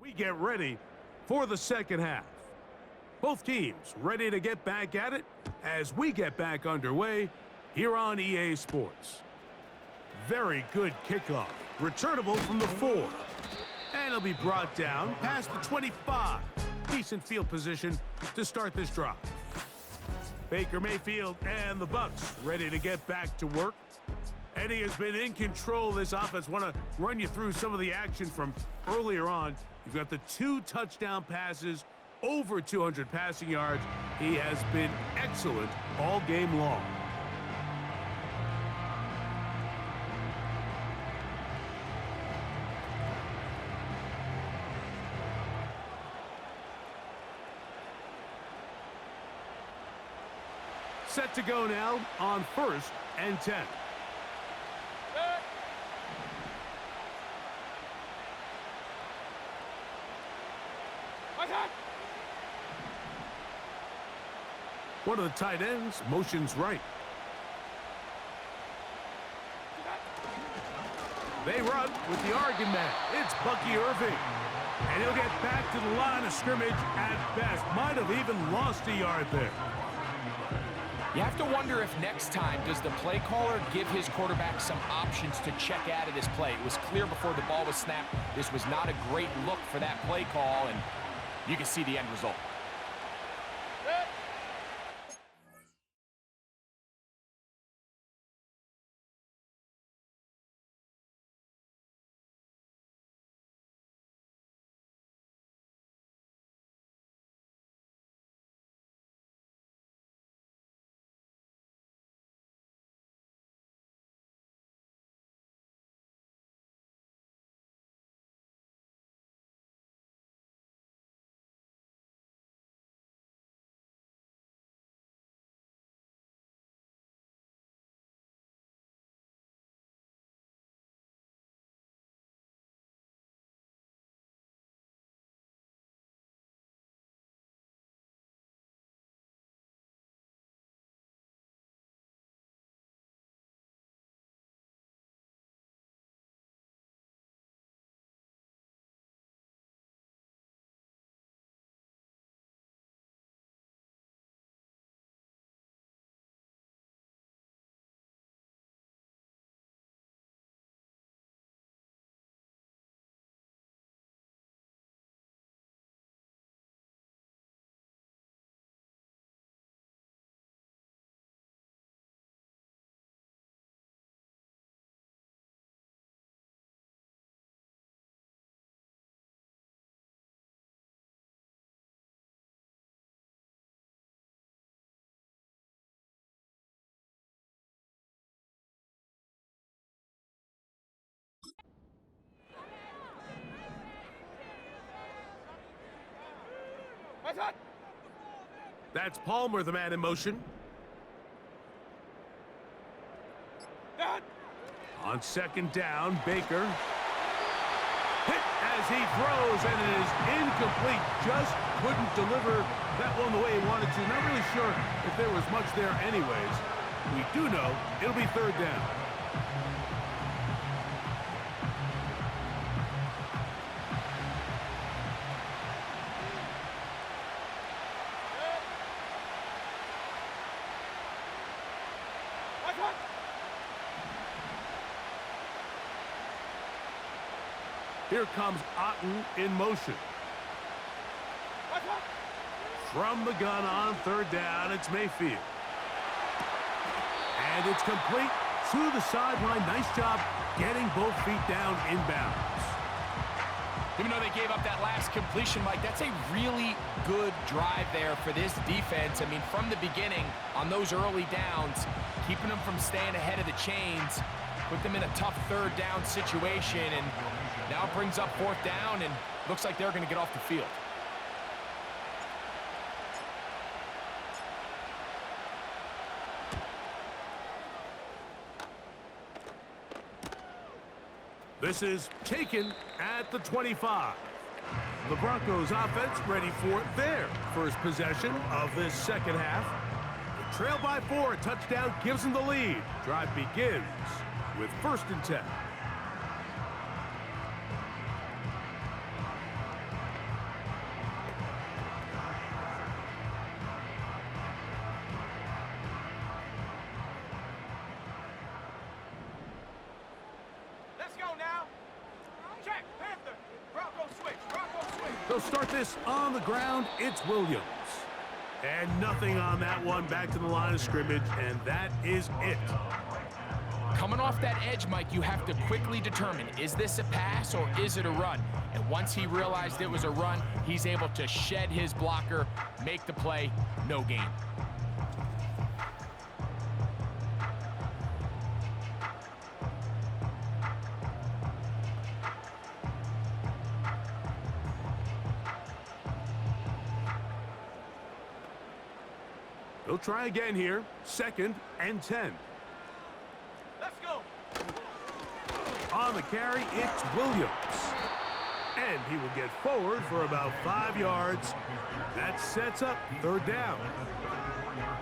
We get ready for the second half. Both teams ready to get back at it as we get back underway here on EA Sports. Very good kickoff. Returnable from the 4. And it'll be brought down past the 25. Decent field position to start this drive. Baker Mayfield and the Bucs ready to get back to work. Eddie has been in control of this offense. Want to run you through some of the action from earlier on. You've got the 2 touchdown passes, over 200 passing yards. He has been excellent all game long. Set to go now on 1st and 10. One of the tight ends motions right. They run with the Oregon man. It's Bucky Irving. And he'll get back to the line of scrimmage at best. Might have even lost a yard there. You have to wonder if next time does the play caller give his quarterback some options to check out of this play. It was clear before the ball was snapped. This was not a great look for that play call, and you can see the end result. That's Palmer, the man in motion. On 2nd down, Baker hit as he throws, and it is incomplete. Just couldn't deliver that one the way he wanted to. Not really sure if there was much there anyways. We do know it'll be 3rd down. Here comes Otten in motion. From the gun on 3rd down, it's Mayfield. And it's complete to the sideline. Nice job getting both feet down inbounds. Even though they gave up that last completion, Mike, that's a really good drive there for this defense. I mean, from the beginning, on those early downs, keeping them from staying ahead of the chains, put them in a tough 3rd down situation, and now it brings up 4th down, and looks like they're going to get off the field. This is taken at the 25. The Broncos offense ready for their first possession of this second half. They trail by 4. A touchdown gives them the lead. Drive begins with 1st and 10. They'll start this on the ground. It's Williams. And nothing on that one. Back to the line of scrimmage, and that is it. Coming off that edge, Mike, you have to quickly determine, is this a pass or is it a run? And once he realized it was a run, he's able to shed his blocker, make the play, no gain. They'll try again here. 2nd and 10. Let's go. On the carry, it's Williams. And he will get forward for about 5 yards. That sets up 3rd down.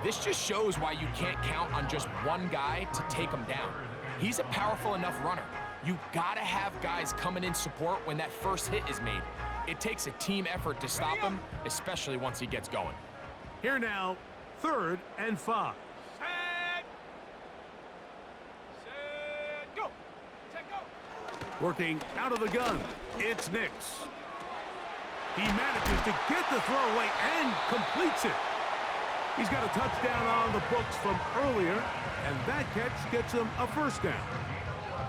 This just shows why you can't count on just one guy to take him down. He's a powerful enough runner. You gotta have guys coming in support when that first hit is made. It takes a team effort to stop him, especially once he gets going. Here now, 3rd and 5. Set, go. Set, go. Working out of the gun, it's Nix. He manages to get the throw away and completes it. He's got a touchdown on the books from earlier, and that catch gets him a 1st down.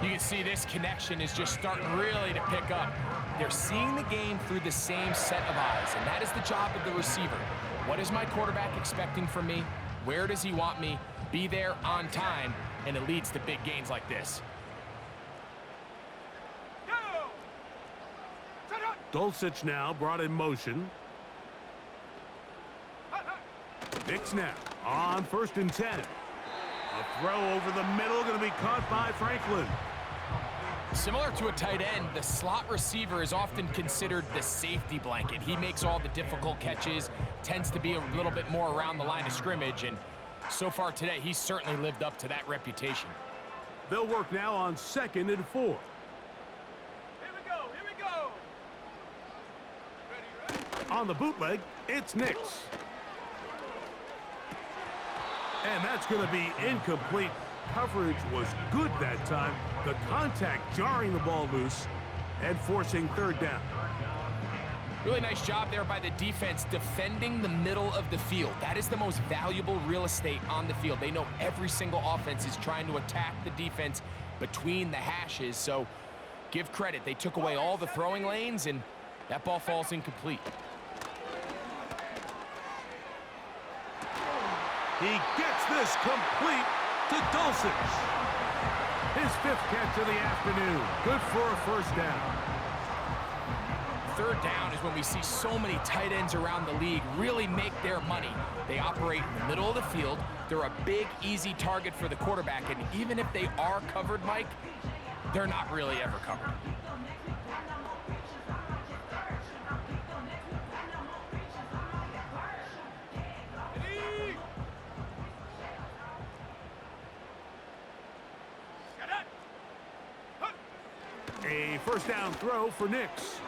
You can see this connection is just starting really to pick up. They're seeing the game through the same set of eyes, and that is the job of the receiver. What is my quarterback expecting from me? Where does he want me? Be there on time, and it leads to big gains like this. Dulcich now brought in motion. Nix now on 1st and 10. A throw over the middle, going to be caught by Franklin. Similar to a tight end, the slot receiver is often considered the safety blanket. He makes all the difficult catches, tends to be a little bit more around the line of scrimmage, and so far today, he's certainly lived up to that reputation. They'll work now on 2nd and 4. Here we go. Here we go. Ready. On the bootleg, it's Nix. And that's going to be incomplete. Coverage was good that time. The contact jarring the ball loose and forcing 3rd down. Really nice job there by the defense defending the middle of the field. That is the most valuable real estate on the field. They know every single offense is trying to attack the defense between the hashes, so give credit. They took away all the throwing lanes, and that ball falls incomplete. He gets this complete to Dulcich. His 5th catch of the afternoon. Good for a 1st down. 3rd down is when we see so many tight ends around the league really make their money. They operate in the middle of the field. They're a big, easy target for the quarterback, and even if they are covered, Mike, they're not really ever covered. A 1st down throw for Nix.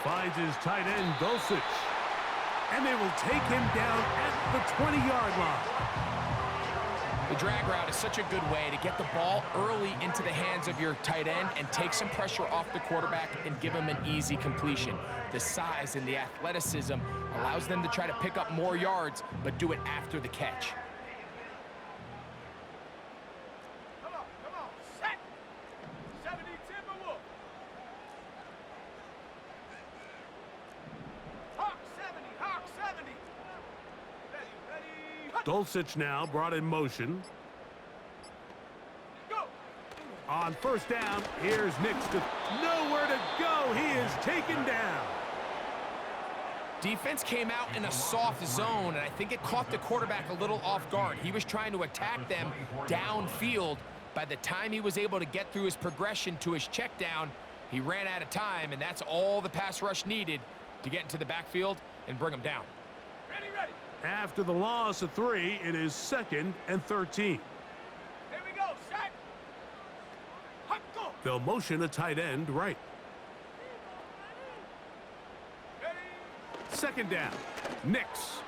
Finds his tight end, Dulcich. And they will take him down at the 20-yard line. The drag route is such a good way to get the ball early into the hands of your tight end and take some pressure off the quarterback and give him an easy completion. The size and the athleticism allows them to try to pick up more yards, but do it after the catch. Come on. Set. 70 Timberwolf. Hawk 70. Ready. Dulcich now brought in motion. Go. On 1st down, here's Nix to nowhere to go. He is taken down. Defense came out in a soft zone, and I think it caught the quarterback a little off guard. He was trying to attack them downfield. By the time he was able to get through his progression to his check down, he ran out of time, and that's all the pass rush needed to get into the backfield and bring him down. Ready. After the loss of 3, it is 2nd and 13. Here we go. Set. Hot, go. They'll motion a tight end right. Ready. 2nd down. Nix.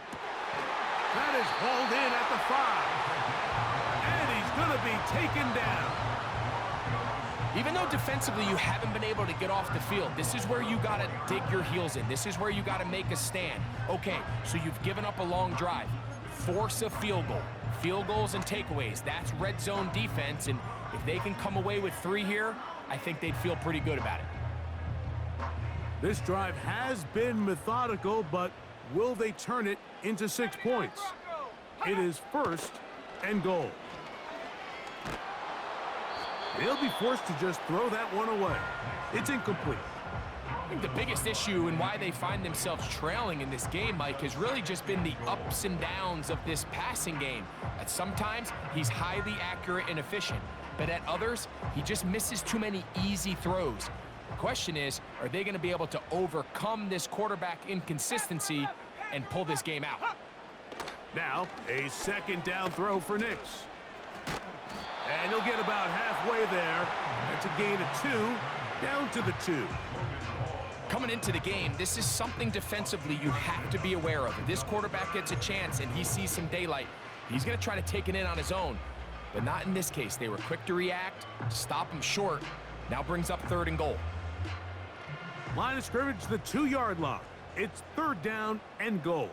That is hauled in at the 5. And he's going to be taken down. Even though defensively you haven't been able to get off the field, this is where you got to dig your heels in. This is where you got to make a stand. Okay, so you've given up a long drive. Force a field goal. Field goals and takeaways, that's red zone defense, and if they can come away with 3 here, I think they'd feel pretty good about it. This drive has been methodical, but will they turn it into 6 points? It is 1st and goal. They'll be forced to just throw that one away. It's incomplete. I think the biggest issue and why they find themselves trailing in this game, Mike, has really just been the ups and downs of this passing game. At sometimes, he's highly accurate and efficient, but at others, he just misses too many easy throws. The question is, are they going to be able to overcome this quarterback inconsistency and pull this game out? Now, a 2nd down throw for Nix. And he'll get about halfway there. That's a gain of 2, down to the 2. Coming into the game, this is something defensively you have to be aware of. If this quarterback gets a chance and he sees some daylight, he's going to try to take it in on his own. But not in this case. They were quick to react, stop him short. Now brings up 3rd and goal. Line of scrimmage, the 2-yard line. It's 3rd down and goal.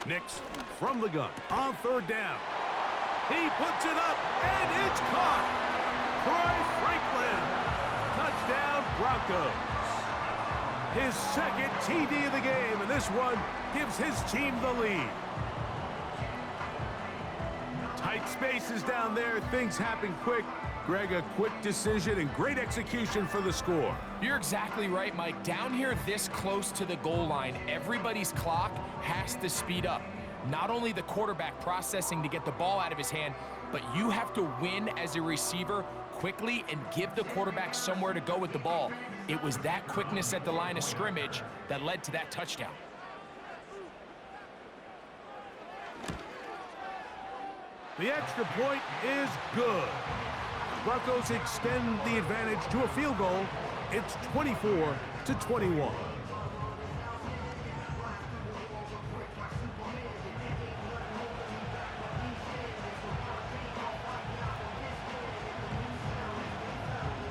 Nix from the gun on 3rd down. He puts it up, and it's caught. Troy Franklin. Touchdown, Broncos. His 2nd TD of the game, and this one gives his team the lead. Tight spaces down there. Things happen quick. Greg, a quick decision and great execution for the score. You're exactly right, Mike. Down here this close to the goal line, everybody's clock has to speed up. Not only the quarterback processing to get the ball out of his hand, but you have to win as a receiver quickly and give the quarterback somewhere to go with the ball. It was that quickness at the line of scrimmage that led to that touchdown. The extra point is good. Broncos extend the advantage to a field goal. It's 24-21.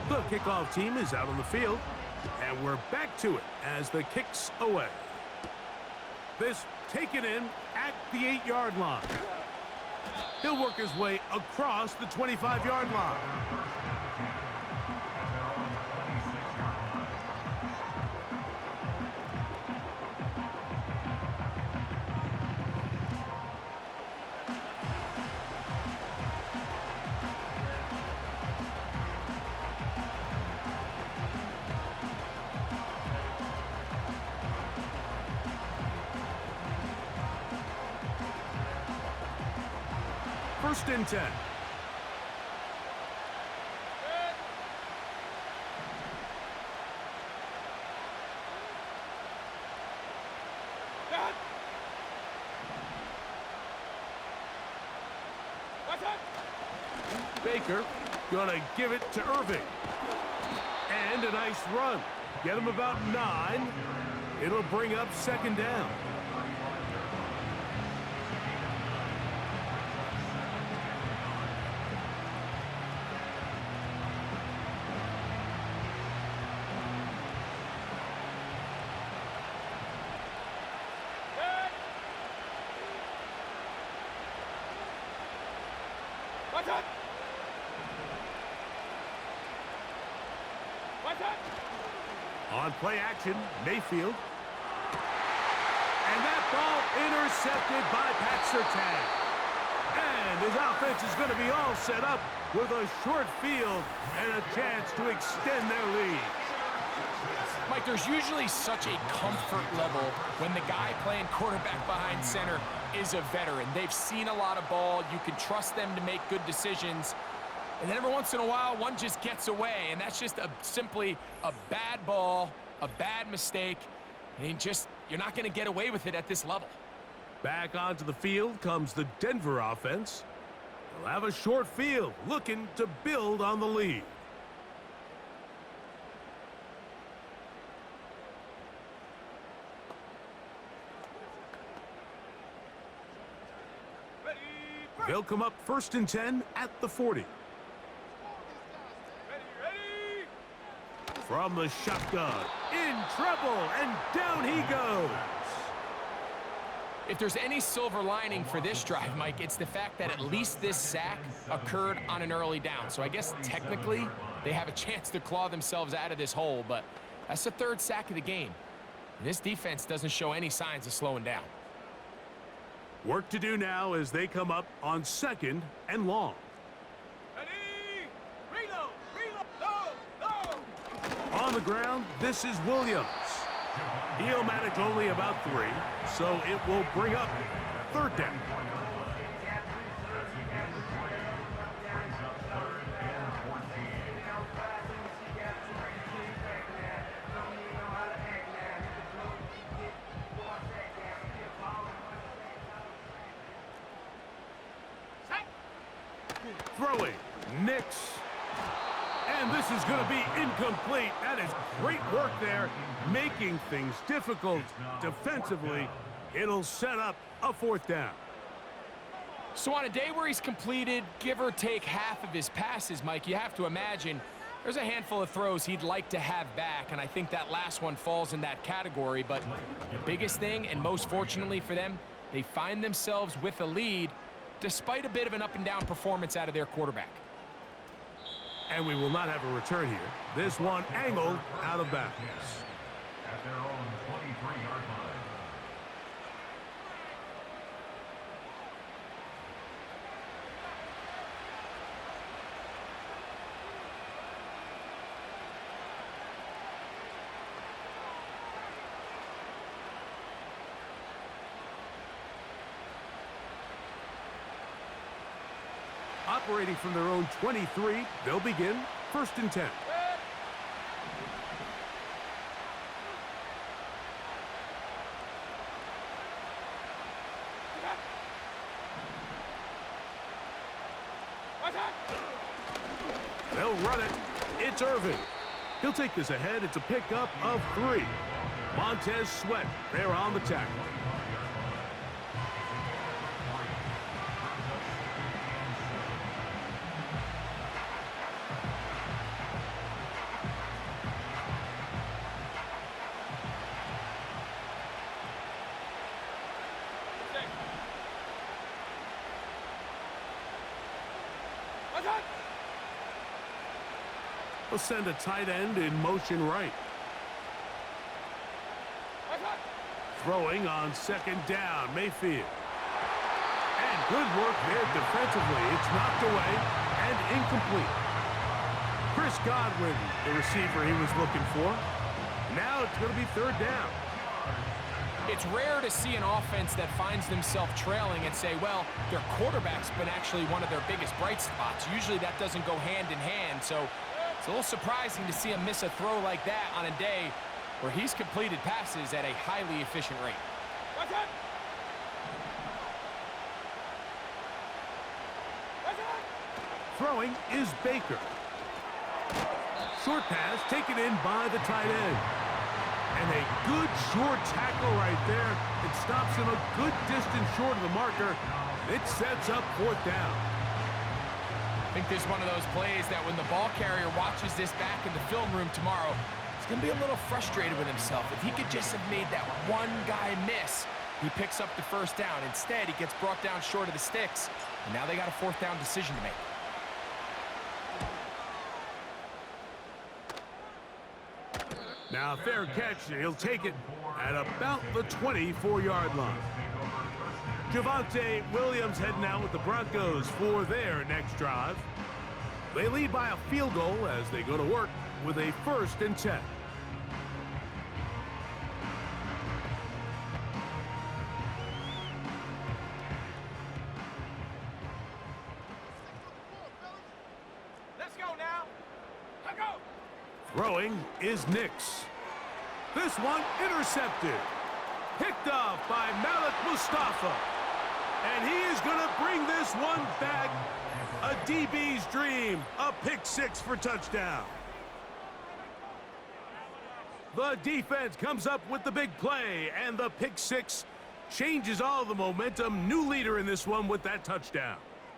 The kickoff team is out on the field, and we're back to it as the kick's away. This taken in at the 8-yard line. He'll work his way across the 25-yard line. First and 10. Baker gonna give it to Irving. And a nice run. Get him about 9. It'll bring up 2nd down. On play action, Mayfield. And that ball intercepted by Pat Surtain. And his offense is going to be all set up with a short field and a chance to extend their lead. Mike, there's usually such a comfort level when the guy playing quarterback behind center is a veteran. They've seen a lot of ball. You can trust them to make good decisions. And then every once in a while, one just gets away, and that's just simply a bad ball, a bad mistake. And you're not going to get away with it at this level. Back onto the field comes the Denver offense. They'll have a short field, looking to build on the lead. They'll come up 1st and 10 at the 40. From the shotgun, in trouble, and down he goes. If there's any silver lining for this drive, Mike, it's the fact that at least this sack occurred on an early down. So I guess technically they have a chance to claw themselves out of this hole, but that's the third sack of the game. And this defense doesn't show any signs of slowing down. Work to do now as they come up on 2nd and long. Ready? Reload! Reload! Go! Go! On the ground, this is Williams. He'll manage only about 3, so it will bring up 3rd down. Throwing, Nix. And this is going to be incomplete. That is great work there, making things difficult defensively. It'll set up a 4th down. So on a day where he's completed, give or take half of his passes, Mike, you have to imagine there's a handful of throws he'd like to have back, and I think that last one falls in that category. But the biggest thing, and most fortunately for them, they find themselves with a lead despite a bit of an up-and-down performance out of their quarterback. And we will not have a return here. This one angled out of bounds. At their own 23-yard line. Operating from their own 23, they'll begin 1st and 10. They'll run it. It's Irvin. He'll take this ahead. It's a pickup of 3. Montez Sweat there on the tackle. They'll send a tight end in motion right. Throwing on 2nd down, Mayfield. And good work there defensively. It's knocked away and incomplete. Chris Godwin, the receiver he was looking for. Now it's going to be 3rd down. It's rare to see an offense that finds themselves trailing and say, well, their quarterback's been actually one of their biggest bright spots. Usually that doesn't go hand in hand, so it's a little surprising to see him miss a throw like that on a day where he's completed passes at a highly efficient rate. Throwing is Baker. Short pass taken in by the tight end. And a good short tackle right there. It stops him a good distance short of the marker. It sets up 4th down. I think there's one of those plays that when the ball carrier watches this back in the film room tomorrow, he's going to be a little frustrated with himself. If he could just have made that one guy miss, he picks up the 1st down. Instead, he gets brought down short of the sticks, and now they got a 4th down decision to make. Now, fair catch. He'll take it at about the 24-yard line. Javonte Williams heading out with the Broncos for their next drive. They lead by a field goal as they go to work with a 1st and 10. Let's go now. Let's go. Throwing is Nix. This one intercepted. Picked off by Malik Mustafa. And he is going to bring this one back. A DB's dream. A pick 6 for touchdown. The defense comes up with the big play, and the pick 6 changes all the momentum. New leader in this one with that touchdown.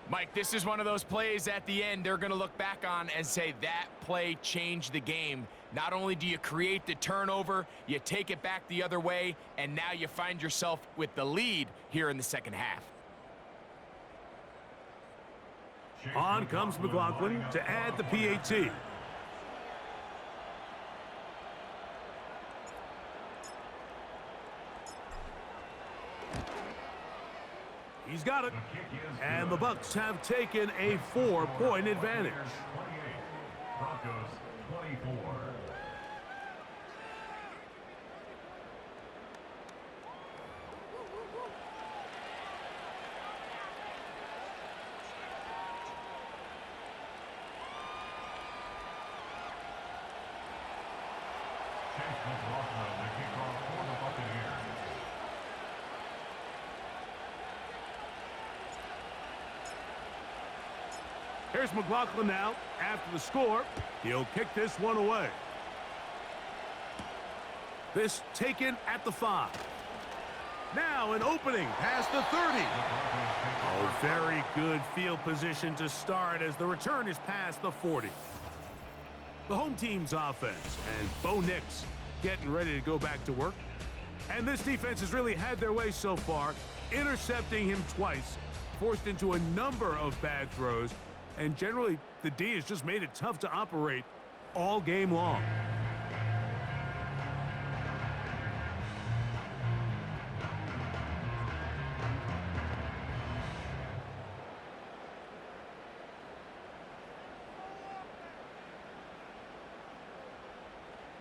Mike, this is one of those plays at the end they're going to look back on and say that play changed the game. Not only do you create the turnover, you take it back the other way, and now you find yourself with the lead here in the second half. On comes McLaughlin to add the PAT. He's got it. And the Bucs have taken a 4-point advantage. 28, Broncos 24. Chase McLaughlin, the kickoff for the Buccaneers. Here's McLaughlin now. After the score, he'll kick this one away. This taken at the 5. Now an opening past the 30. Oh, very good field position to start as the return is past the 40. The home team's offense, and Bo Nix getting ready to go back to work. And this defense has really had their way so far, intercepting him twice, forced into a number of bad throws, and generally the D has just made it tough to operate all game long.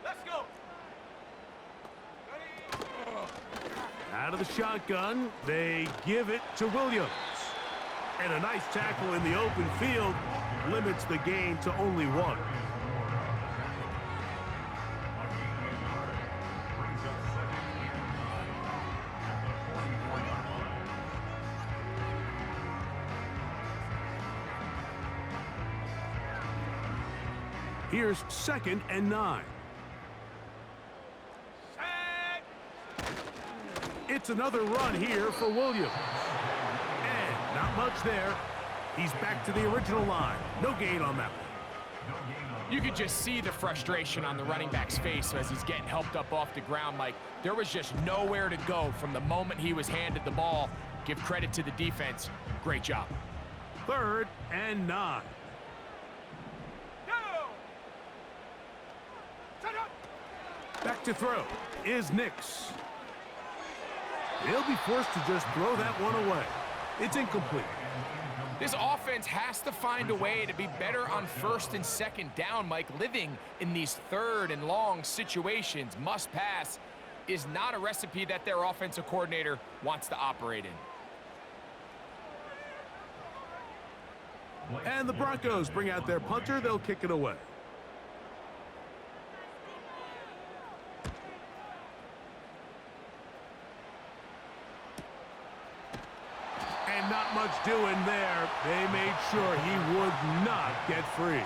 Let's go. Out of the shotgun, they give it to Williams. And a nice tackle in the open field limits the game to only 1. Here's 2nd and 9. It's another run here for Williams. And not much there. He's back to the original line. No gain on that one. You could just see the frustration on the running back's face as he's getting helped up off the ground, Mike. There was just nowhere to go from the moment he was handed the ball. Give credit to the defense. Great job. 3rd and 9. Back to throw is Nix. He'll be forced to just throw that one away. It's incomplete. This offense has to find a way to be better on 1st and 2nd down, Mike. Living in these 3rd and long situations, must pass, is not a recipe that their offensive coordinator wants to operate in. And the Broncos bring out their punter. They'll kick it away. And not much doing there. They made sure he would not get free.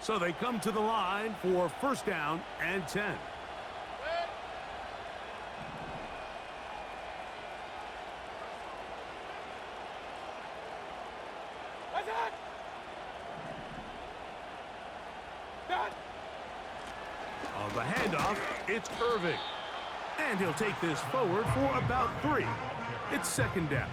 So they come to the line for 1st down and 10. On the handoff, it's Irving. And he'll take this forward for about 3. It's 2nd down.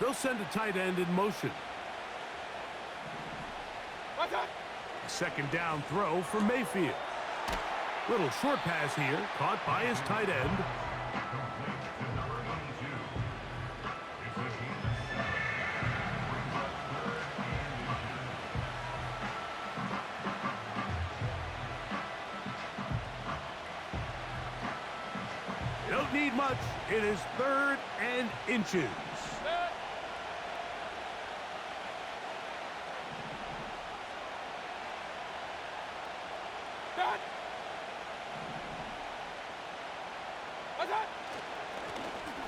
They'll send a tight end in motion. 2nd down throw for Mayfield. Little short pass here, caught by his tight end. much. It is 3rd and inches.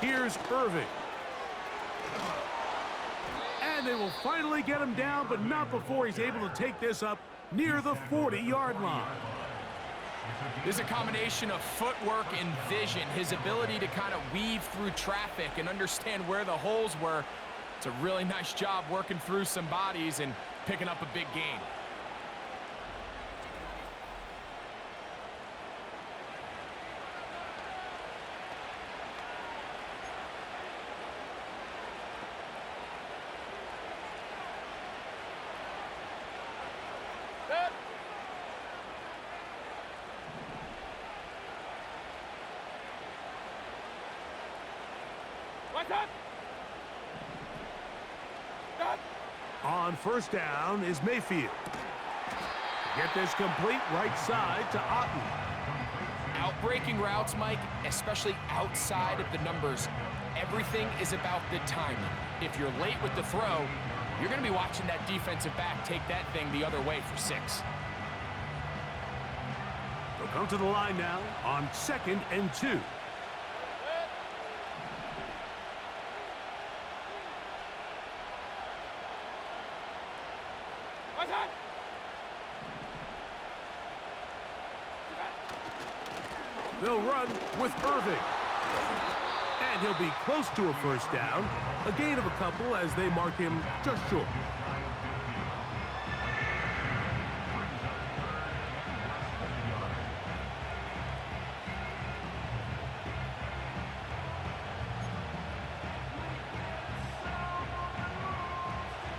Here's Irving. And they will finally get him down, but not before he's able to take this up near the 40-yard line. There's a combination of footwork and vision, his ability to kind of weave through traffic and understand where the holes were. It's a really nice job working through some bodies and picking up a big gain. On first down is Mayfield. Get this complete right side to Otten. Outbreaking routes, Mike, especially outside of the numbers, everything is about the timing. If you're late with the throw, you're going to be watching that defensive back take that thing the other way for 6. They'll come to the line now on 2nd and 2. They'll run with Irving. And he'll be close to a first down. A gain of a couple as they mark him just short.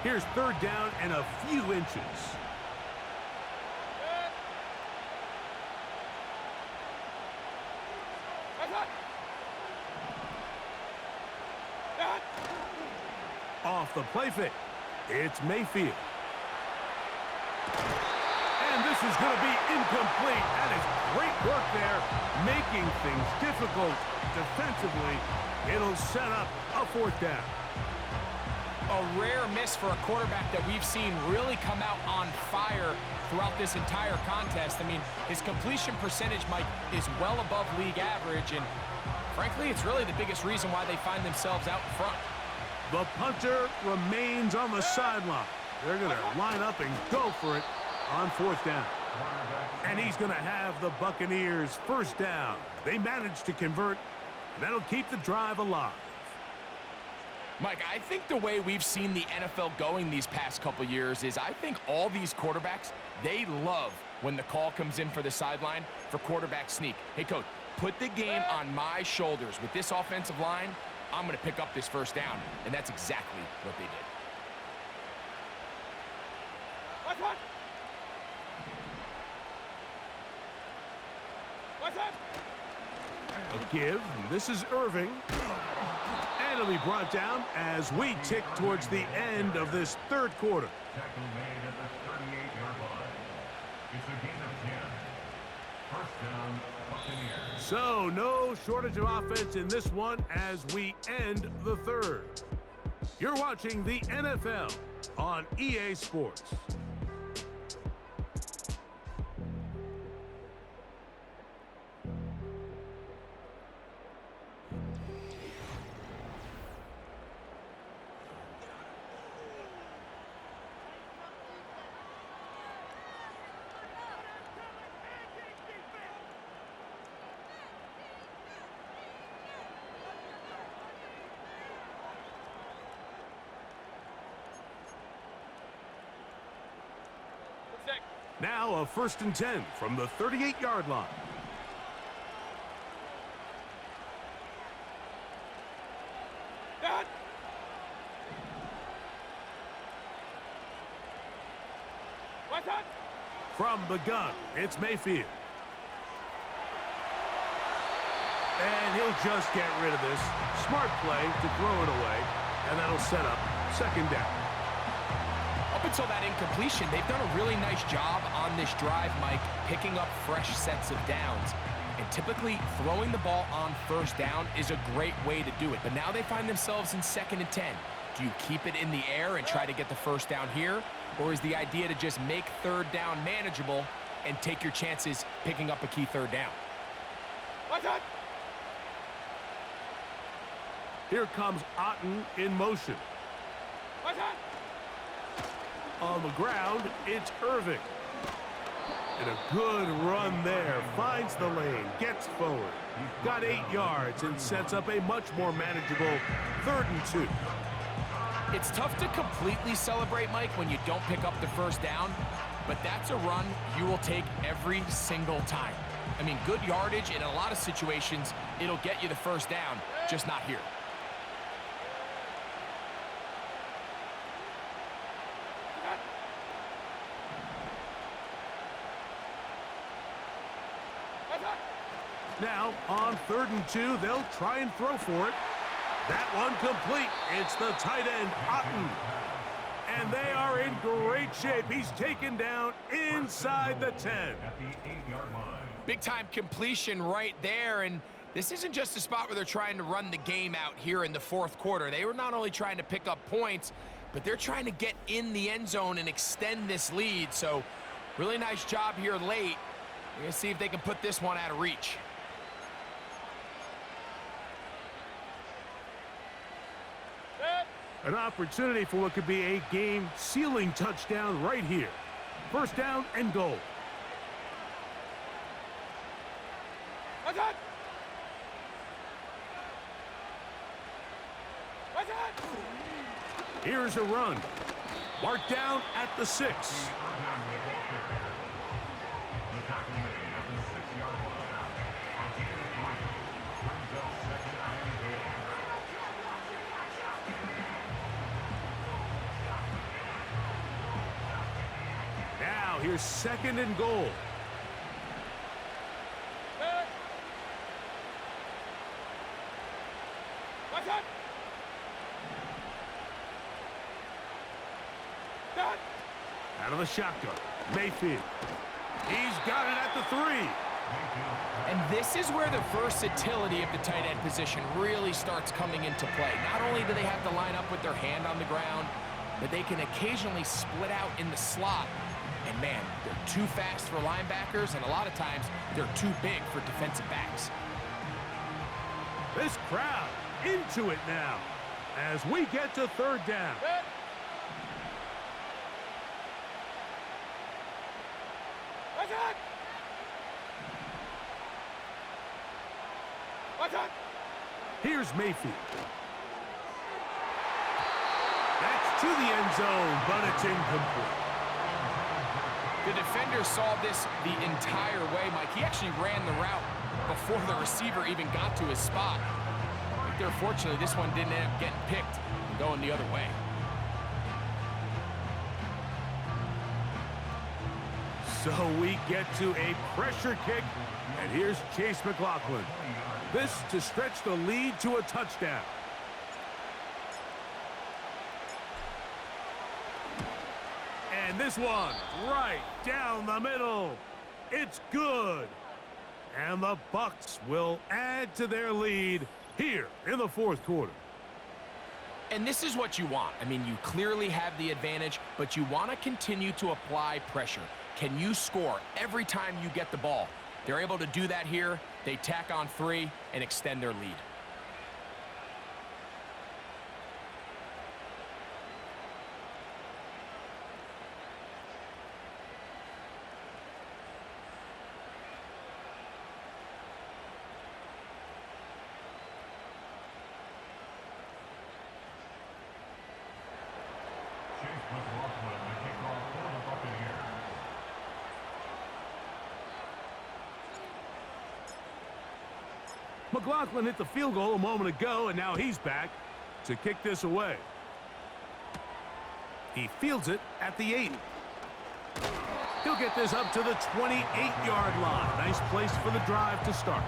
Here's 3rd down and a few inches. Off the play fake, it's Mayfield. And this is going to be incomplete. That is great work there, making things difficult defensively. It'll set up a 4th down. A rare miss for a quarterback that we've seen really come out on fire throughout this entire contest. I mean, his completion percentage, Mike, is well above league average, and frankly, it's really the biggest reason why they find themselves out in front. The punter remains on the sideline. They're going to line up and go for it on 4th down. And he's going to have the Buccaneers first down. They managed to convert, and that'll keep the drive alive. Mike, I think the way we've seen the NFL going these past couple years is I think all these quarterbacks, they love when the call comes in for the sideline for quarterback sneak. Hey, coach, put the game on my shoulders. With this offensive line, I'm going to pick up this first down. And that's exactly what they did. A give. This is Irving. And it'll be brought down as we tick towards the end of this 3rd quarter. Tackle made at the 38-yard line. It's a gain of 10. First down, Buccaneers. So, no shortage of offense in this one as we end the 3rd. You're watching the NFL on EA Sports. Now a 1st and 10 from the 38-yard line. From the gun, it's Mayfield. And he'll just get rid of this. Smart play to throw it away, and that'll set up 2nd down. Up until that incompletion, they've done a really nice job on this drive, Mike, picking up fresh sets of downs. And typically, throwing the ball on first down is a great way to do it. But now they find themselves in 2nd and 10. Do you keep it in the air and try to get the first down here? Or is the idea to just make 3rd down manageable and take your chances picking up a key 3rd down? Here comes Otten in motion. On the ground, it's Irving. And a good run there. Finds the lane, gets forward. Got 8 yards and sets up a much more manageable 3rd and 2. It's tough to completely celebrate, Mike, when you don't pick up the first down, but that's a run you will take every single time. I mean, good yardage, and in a lot of situations, it'll get you the first down, just not here. Now, on 3rd and 2, they'll try and throw for it. That one complete. It's the tight end, Otten. And they are in great shape. He's taken down inside the 10. At the 8-yard line. Big-time completion right there, and this isn't just a spot where they're trying to run the game out here in the 4th quarter. They were not only trying to pick up points, but they're trying to get in the end zone and extend this lead. So, really nice job here late. We're going to see if they can put this one out of reach. An opportunity for what could be a game-sealing touchdown right here. 1st down and goal. Here's a run. Marked down at the 6. Now here's 2nd and goal. Out of the shotgun, Mayfield. He's got it at the 3. And this is where the versatility of the tight end position really starts coming into play. Not only do they have to line up with their hand on the ground, but they can occasionally split out in the slot. And man, they're too fast for linebackers, and a lot of times they're too big for defensive backs. This crowd into it now as we get to 3rd down. Here's Mayfield. That's to the end zone, but it's incomplete. The defender saw this the entire way, Mike. He actually ran the route before the receiver even got to his spot. Right there, fortunately, this one didn't end up getting picked and going the other way. So we get to a pressure kick, and here's Chase McLaughlin. This to stretch the lead to a touchdown. And this one right down the middle. It's good. And the Bucs will add to their lead here in the 4th quarter. And this is what you want. I mean, you clearly have the advantage, but you want to continue to apply pressure. Can you score every time you get the ball? They're able to do that here. They tack on 3 and extend their lead. Chase McLaughlin, the kickoff for the Buccaneers. McLaughlin hit the field goal a moment ago, and now he's back to kick this away. He fields it at the 8. He'll get this up to the 28-yard line. Nice place for the drive to start.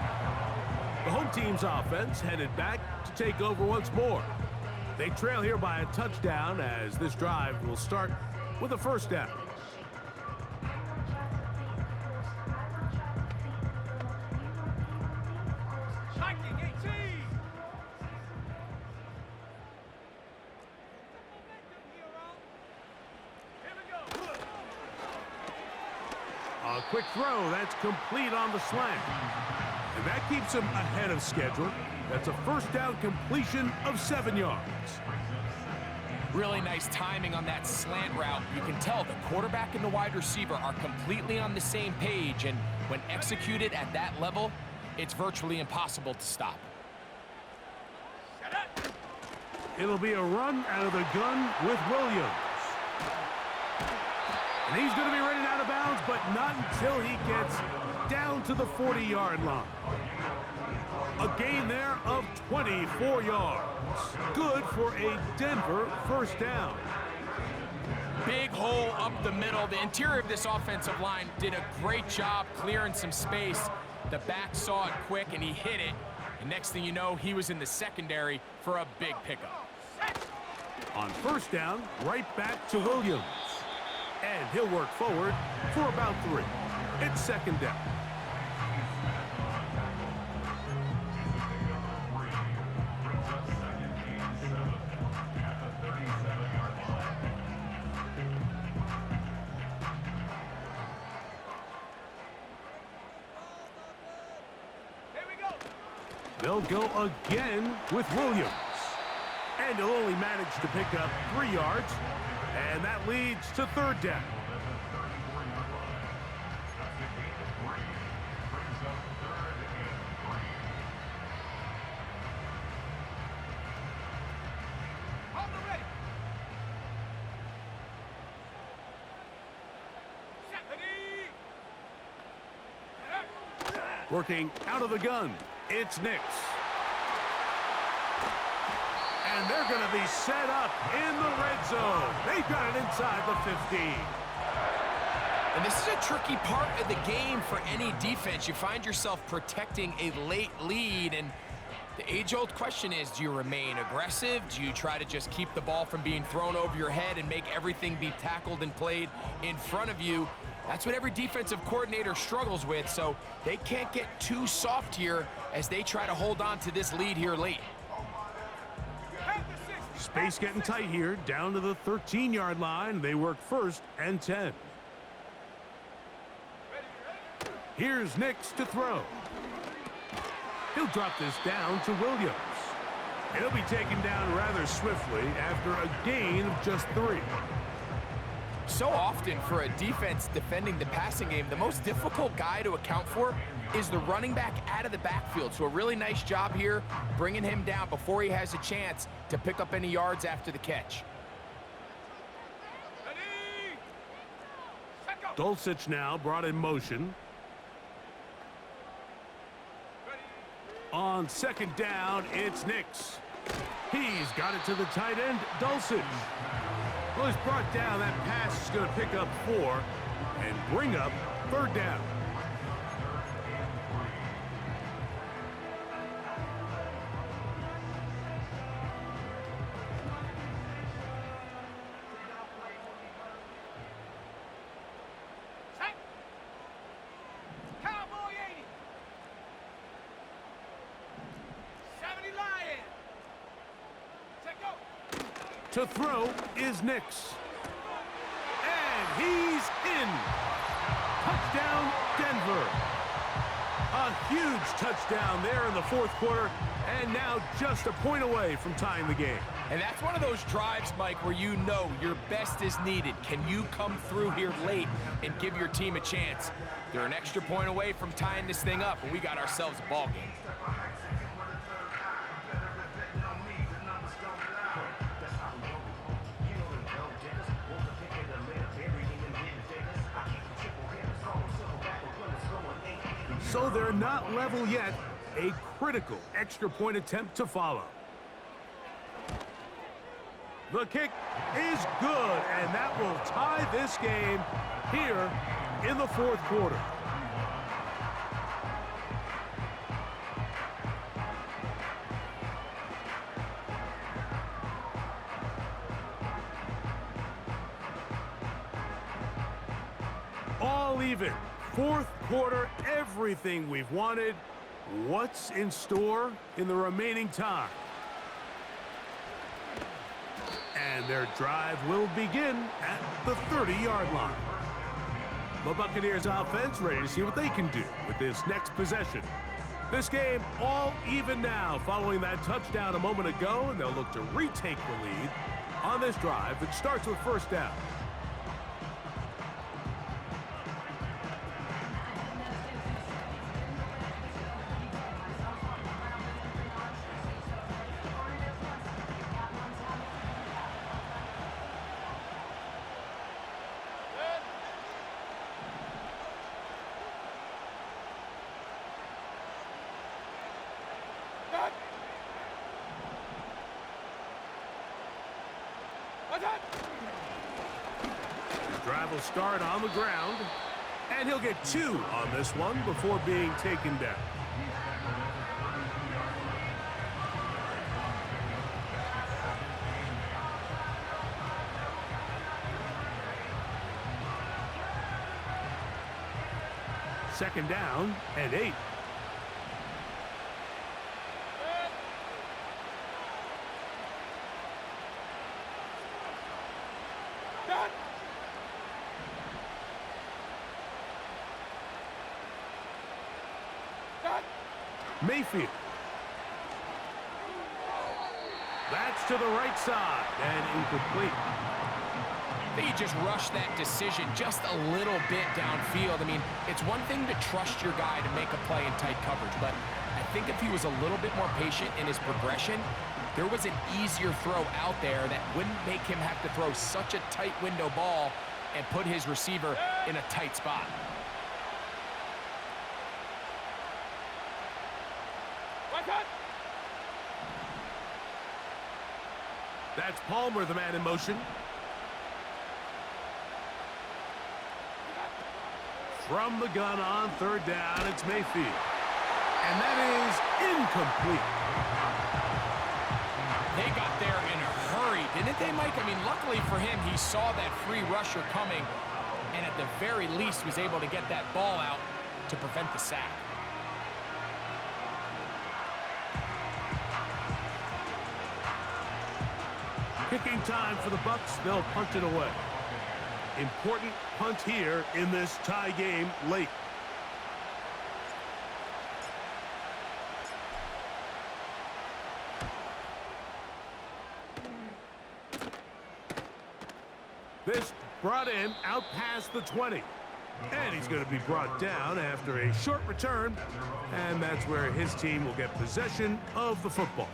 The home team's offense headed back to take over once more. They trail here by a touchdown as this drive will start with a 1st down. A quick throw. That's complete on the slant. And that keeps him ahead of schedule. That's a first down completion of 7 yards. Really nice timing on that slant route. You can tell the quarterback and the wide receiver are completely on the same page, and when executed at that level, it's virtually impossible to stop. It'll be a run out of the gun with Williams. And he's going to be running out of bounds, but not until he gets down to the 40-yard line. A gain there of 24 yards. Good for a Denver first down. Big hole up the middle. The interior of this offensive line did a great job clearing some space. The back saw it quick, and he hit it. And next thing you know, he was in the secondary for a big pickup. On first down, right back to Williams. And he'll work forward for about 3. It's second down. They'll go again with Williams. And he'll only manage to pick up 3 yards. And that leads to third down. Working out of the gun, it's Nix. And they're going to be set up in the red zone. They've got it inside the 15. And this is a tricky part of the game for any defense. You find yourself protecting a late lead, and the age-old question is, do you remain aggressive? Do you try to just keep the ball from being thrown over your head and make everything be tackled and played in front of you? That's what every defensive coordinator struggles with, so they can't get too soft here as they try to hold on to this lead here late. Space getting tight here, down to the 13-yard line. They work first and 10. Here's Nix to throw. He'll drop this down to Williams. He'll be taken down rather swiftly after a gain of just 3. So often for a defense defending the passing game, the most difficult guy to account for is the running back out of the backfield. So a really nice job here bringing him down before he has a chance to pick up any yards after the catch. Dulcich now brought in motion. On second down, it's Nix. He's got it to the tight end, Dulcich. Well, he's brought down. That pass is going to pick up 4 and bring up third down. To throw is Nix. And he's in. Touchdown, Denver. A huge touchdown there in the fourth quarter, and now just a point away from tying the game. And that's one of those drives, Mike, where you know your best is needed. Can you come through here late and give your team a chance? They're an extra point away from tying this thing up, and we got ourselves a ball game. So they're not level yet. A critical extra point attempt to follow. The kick is good, and that will tie this game here in the fourth quarter. All even. Fourth quarter, everything we've wanted. What's in store in the remaining time? And their drive will begin at the 30-yard line. The Buccaneers offense ready to see what they can do with this next possession. This game all even now following that touchdown a moment ago, and they'll look to retake the lead on this drive that starts with first down. Drive will start on the ground, and he'll get 2 on this one before being taken down. Second down and 8. Mayfield. That's to the right side and incomplete. They just rushed that decision just a little bit downfield. I mean, it's one thing to trust your guy to make a play in tight coverage, but I think if he was a little bit more patient in his progression, there was an easier throw out there that wouldn't make him have to throw such a tight window ball and put his receiver in a tight spot. That's Palmer, the man in motion. From the gun on third down, it's Mayfield. And that is incomplete. They got there in a hurry, didn't they, Mike? I mean, luckily for him, he saw that free rusher coming and at the very least was able to get that ball out to prevent the sack. Kicking time for the Bucs. They'll punt it away. Important punt here in this tie game late. This brought in out past the 20. And he's going to be brought down after a short return. And that's where his team will get possession of the football.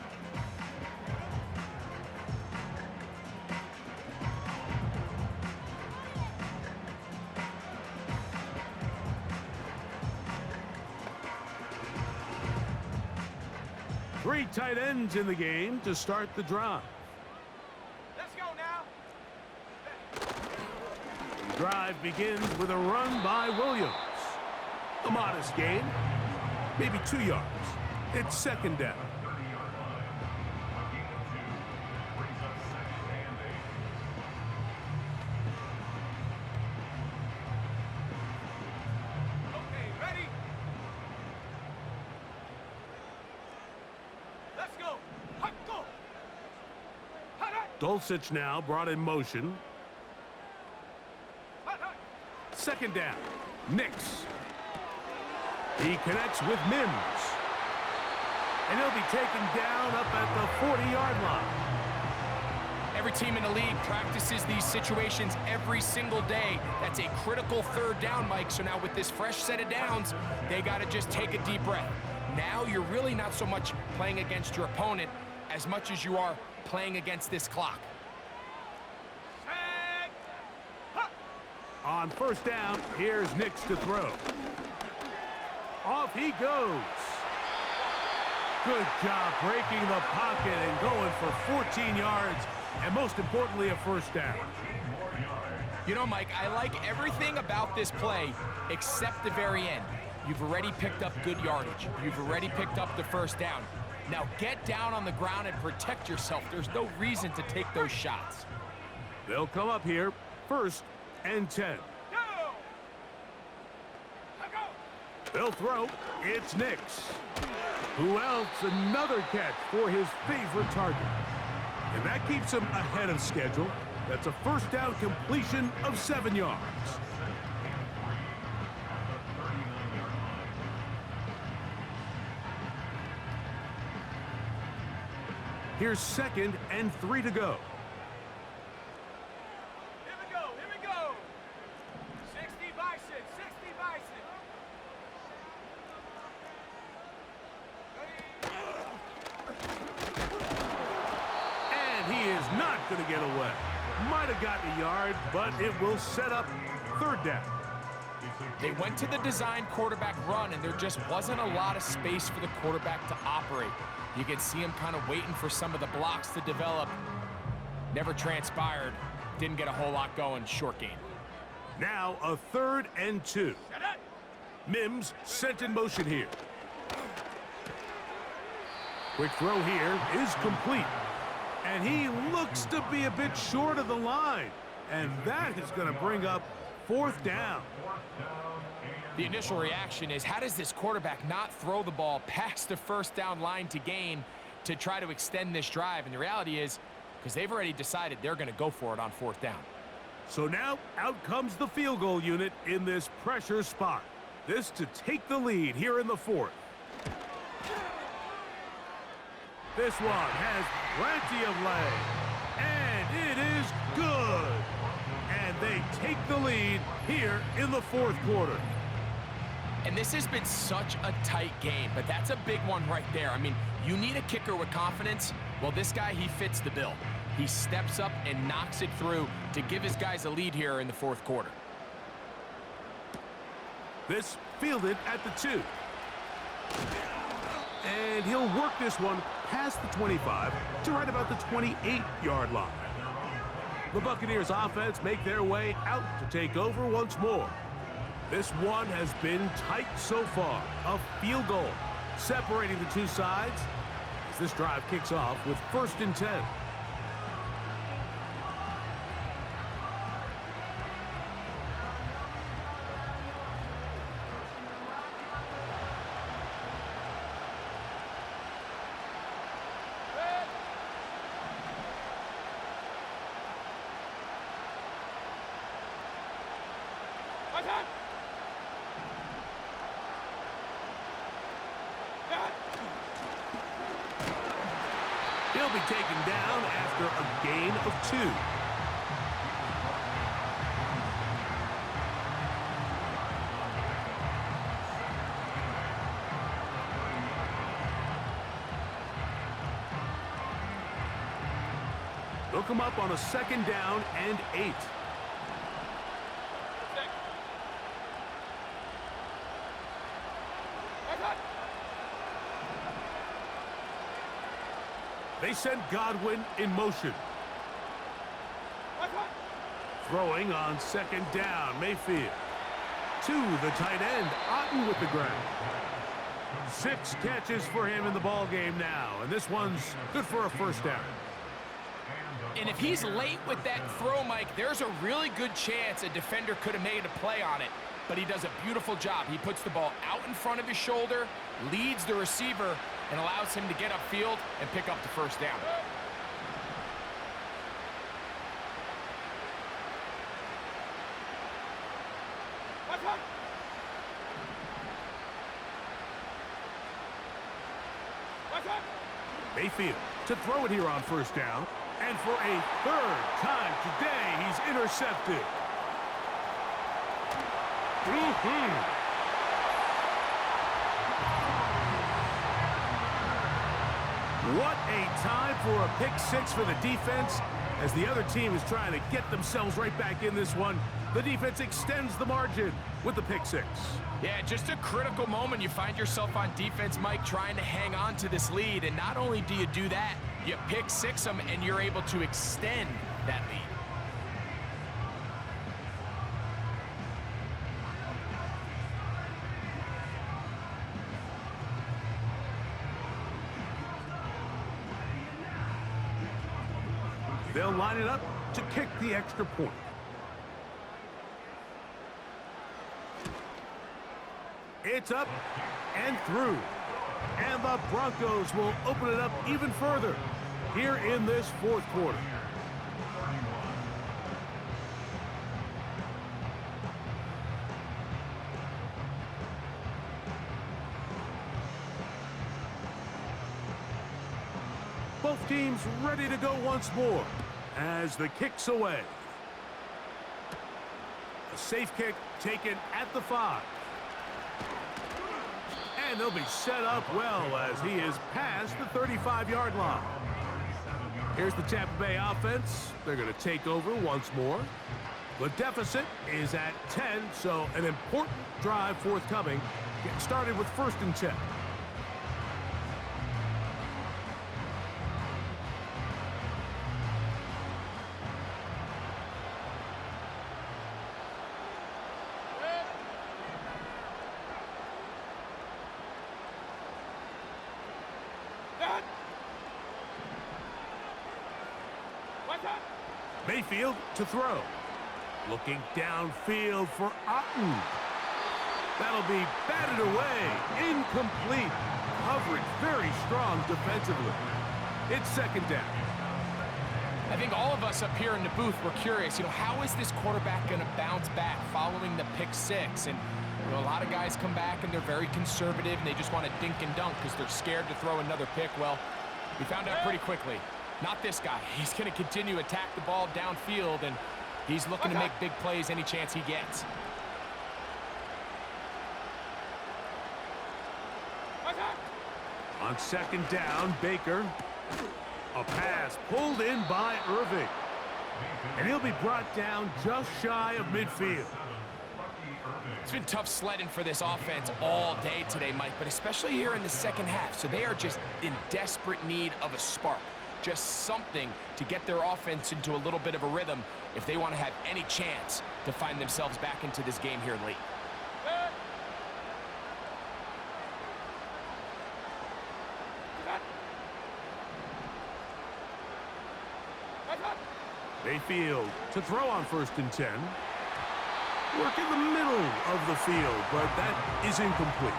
Three tight ends in the game to start the drive. Let's go now. The drive begins with a run by Williams. A modest gain, maybe 2 yards. It's second down. Okay, ready? Let's go. Hut, go. Hut, hut. Dulcich now brought in motion. Hut, hut. Second down. Nix. He connects with Mims. And he'll be taken down up at the 40-yard line. Every team in the league practices these situations every single day. That's a critical third down, Mike. So now with this fresh set of downs, they got to just take a deep breath. Now you're really not so much playing against your opponent as much as you are playing against this clock. Shag. Hut. On first down, here's Nix to throw. Off he goes. Good job breaking the pocket and going for 14 yards, and most importantly, a first down. You know, Mike, I like everything about this play except the very end. You've already picked up good yardage. You've already picked up the first down. Now get down on the ground and protect yourself. There's no reason to take those shots. They'll come up here, first and 10. Go. Let go. They'll throw. It's Nix. Who else? Another catch for his favorite target. And that keeps him ahead of schedule. That's a first down completion of 7 yards. Here's 2nd and 3 to go. Here we go, here we go. 60 Bison, 60 Bison. And he is not going to get away. Might have gotten a yard, but it will set up 3rd down. They went to the design quarterback run, and there just wasn't a lot of space for the quarterback to operate. You can see him kind of waiting for some of the blocks to develop. Never transpired. Didn't get a whole lot going. Short gain. Now a 3rd and 2. Mims sent in motion here. Quick throw here is complete. And he looks to be a bit short of the line. And that is going to bring up 4th down. The initial reaction is, how does this quarterback not throw the ball past the 1st down line to gain to try to extend this drive? And the reality is, because they've already decided they're going to go for it on 4th down. So now out comes the field goal unit in this pressure spot. This to take the lead here in the 4th. This one has plenty of leg. And it is good. And they take the lead here in the 4th quarter. And this has been such a tight game, but that's a big one right there. I mean, you need a kicker with confidence. Well, this guy, he fits the bill. He steps up and knocks it through to give his guys a lead here in the 4th quarter. This fielded at the 2. And he'll work this one past the 25 to right about the 28-yard line. The Buccaneers offense make their way out to take over once more. This one has been tight so far. A field goal separating the two sides as this drive kicks off with 1st and 10. He'll be taken down after a gain of 2. They'll come up on a 2nd down and 8. They send Godwin in motion. Throwing on 2nd down, Mayfield. To the tight end, Otten with the ground. 6 catches for him in the ball game now, and this one's good for a 1st down. And if he's late with that throw, Mike, there's a really good chance a defender could have made a play on it, but he does a beautiful job. He puts the ball out in front of his shoulder, leads the receiver, and allows him to get upfield and pick up the 1st down. Mayfield to throw it here on 1st down. And for a 3rd time today, he's intercepted. What a time for a pick 6 for the defense. As the other team is trying to get themselves right back in this one, the defense extends the margin with the pick 6. Yeah, just a critical moment. You find yourself on defense, Mike, trying to hang on to this lead. And not only do you do that, you pick 6 them, and you're able to extend that lead. They'll line it up to kick the extra point. It's up and through. And the Broncos will open it up even further here in this 4th quarter. Both teams ready to go once more as the kick's away. A safe kick taken at the 5. And they'll be set up well as he is past the 35-yard line. Here's the Tampa Bay offense. They're going to take over once more. The deficit is at 10, so an important drive forthcoming. Get started with 1st and 10. Mayfield to throw. Looking downfield for Otten. That'll be batted away. Incomplete. Coverage very strong defensively. It's 2nd down. I think all of us up here in the booth were curious, how is this quarterback going to bounce back following the pick 6? And a lot of guys come back and they're very conservative and they just want to dink and dunk because they're scared to throw another pick. Well, we found out pretty quickly. Not this guy. He's going to continue to attack the ball downfield, and he's looking to make big plays any chance he gets. On 2nd down, Baker. A pass pulled in by Irving. And he'll be brought down just shy of midfield. It's been tough sledding for this offense all day today, Mike, but especially here in the 2nd half. So they are just in desperate need of a spark. Just something to get their offense into a little bit of a rhythm if they want to have any chance to find themselves back into this game here late. Mayfield to throw on 1st and 10. Work in the middle of the field, but that is incomplete.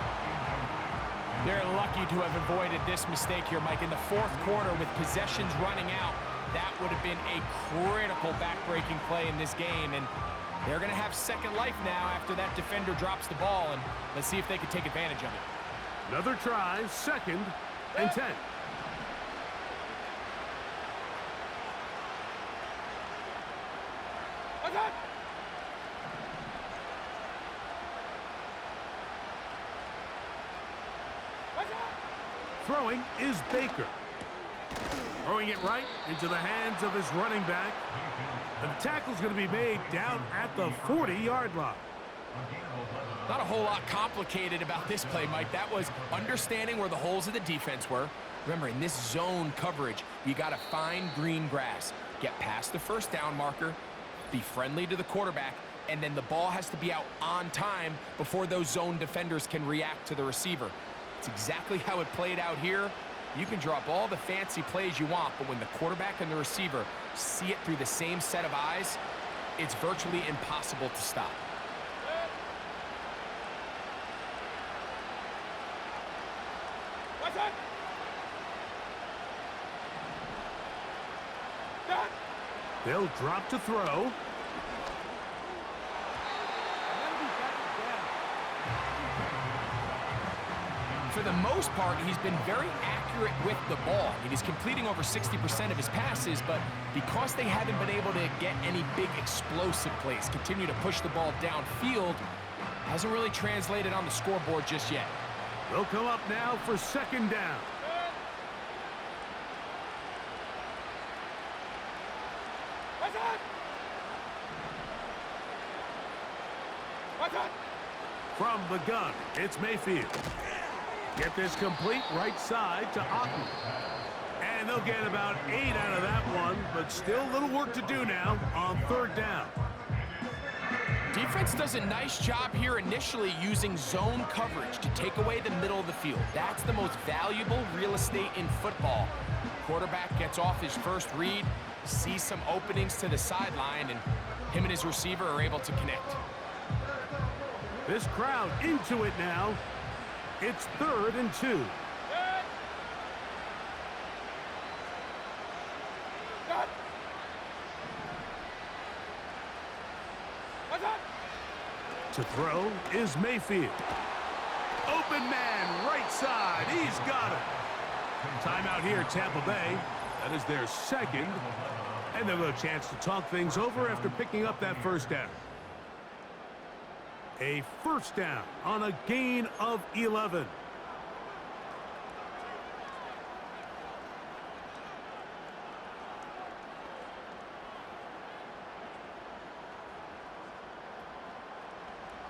They're lucky to have avoided this mistake here, Mike. In the 4th quarter, with possessions running out, that would have been a critical back-breaking play in this game. And they're going to have second life now after that defender drops the ball. And let's see if they can take advantage of it. Another try, 2nd and 10. Throwing is Baker. Throwing it right into the hands of his running back. And the tackle's going to be made down at the 40-yard line. Not a whole lot complicated about this play, Mike. That was understanding where the holes of the defense were. Remember, in this zone coverage, you got to find green grass. Get past the 1st down marker, be friendly to the quarterback, and then the ball has to be out on time before those zone defenders can react to the receiver. It's exactly how it played out here. You can drop all the fancy plays you want, but when the quarterback and the receiver see it through the same set of eyes, it's virtually impossible to stop. They'll drop to throw. For the most part, he's been very accurate with the ball. I mean, he's completing over 60% of his passes, but because they haven't been able to get any big explosive plays, continue to push the ball downfield, hasn't really translated on the scoreboard just yet. They'll come up now for 2nd down. From the gun, it's Mayfield. Get this complete right side to Otten. And they'll get about 8 out of that one, but still a little work to do now on 3rd down. Defense does a nice job here initially using zone coverage to take away the middle of the field. That's the most valuable real estate in football. Quarterback gets off his first read, sees some openings to the sideline, and him and his receiver are able to connect. This crowd into it now. It's 3rd and 2. To throw is Mayfield. Open man, right side. He's got it. Timeout here, Tampa Bay. That is their second, and they'll have a chance to talk things over after picking up that first down. A first down on a gain of 11.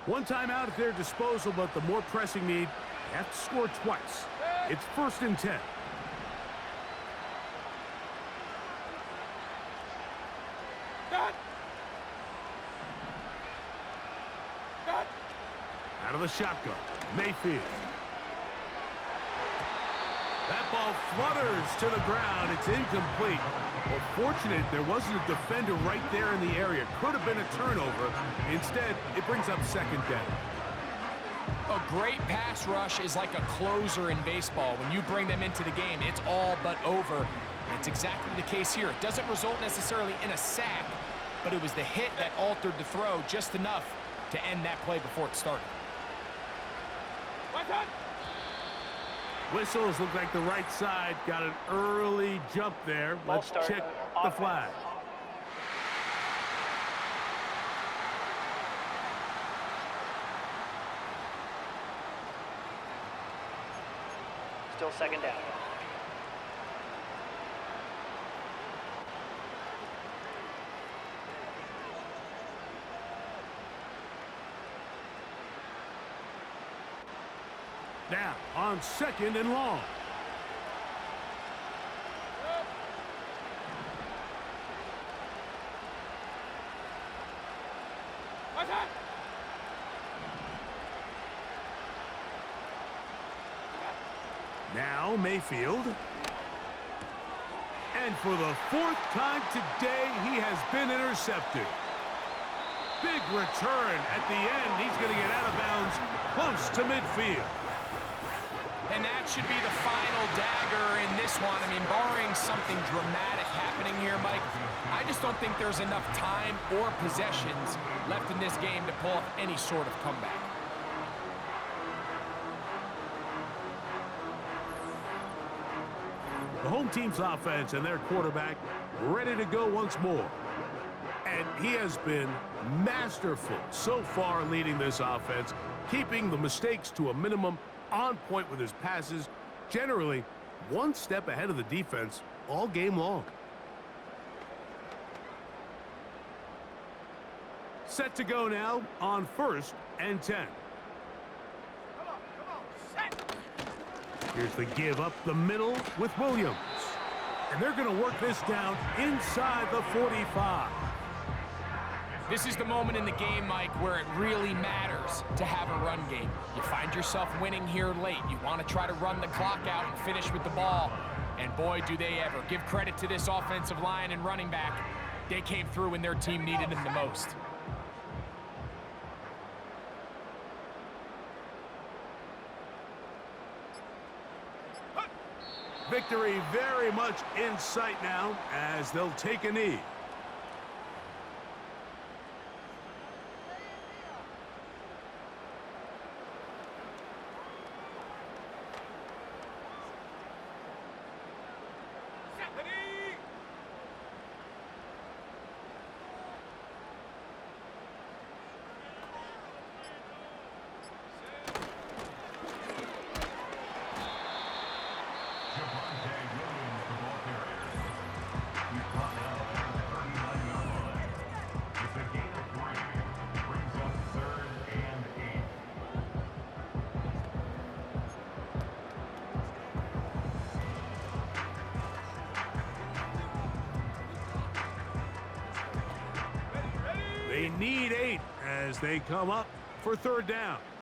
One timeout at their disposal, but the more pressing need, they have to score twice. It's 1st and 10. Out of the shotgun, Mayfield. That ball flutters to the ground. It's incomplete. Well, fortunate there wasn't a defender right there in the area. Could have been a turnover. Instead, it brings up 2nd down. A great pass rush is like a closer in baseball. When you bring them into the game, it's all but over. That's exactly the case here. It doesn't result necessarily in a sack, but it was the hit that altered the throw just enough to end that play before it started. Whistles look like the right side got an early jump there. Let's check the flag. Still 2nd down. Now on 2nd and long. Now Mayfield. And for the 4th time today, he has been intercepted. Big return at the end. He's going to get out of bounds close to midfield. And that should be the final dagger in this one. I mean, barring something dramatic happening here, Mike, I just don't think there's enough time or possessions left in this game to pull off any sort of comeback. The home team's offense and their quarterback ready to go once more. And he has been masterful so far leading this offense, keeping the mistakes to a minimum, on point with his passes, generally one step ahead of the defense all game long. Set to go now on 1st and 10. Here's the give up the middle with Williams. And they're going to work this down inside the 45. This is the moment in the game, Mike, where it really matters to have a run game. You find yourself winning here late. You want to try to run the clock out and finish with the ball. And boy, do they ever. Give credit to this offensive line and running back. They came through when their team needed them the most. Victory very much in sight now as they'll take a knee. They need 8 as they come up for 3rd down.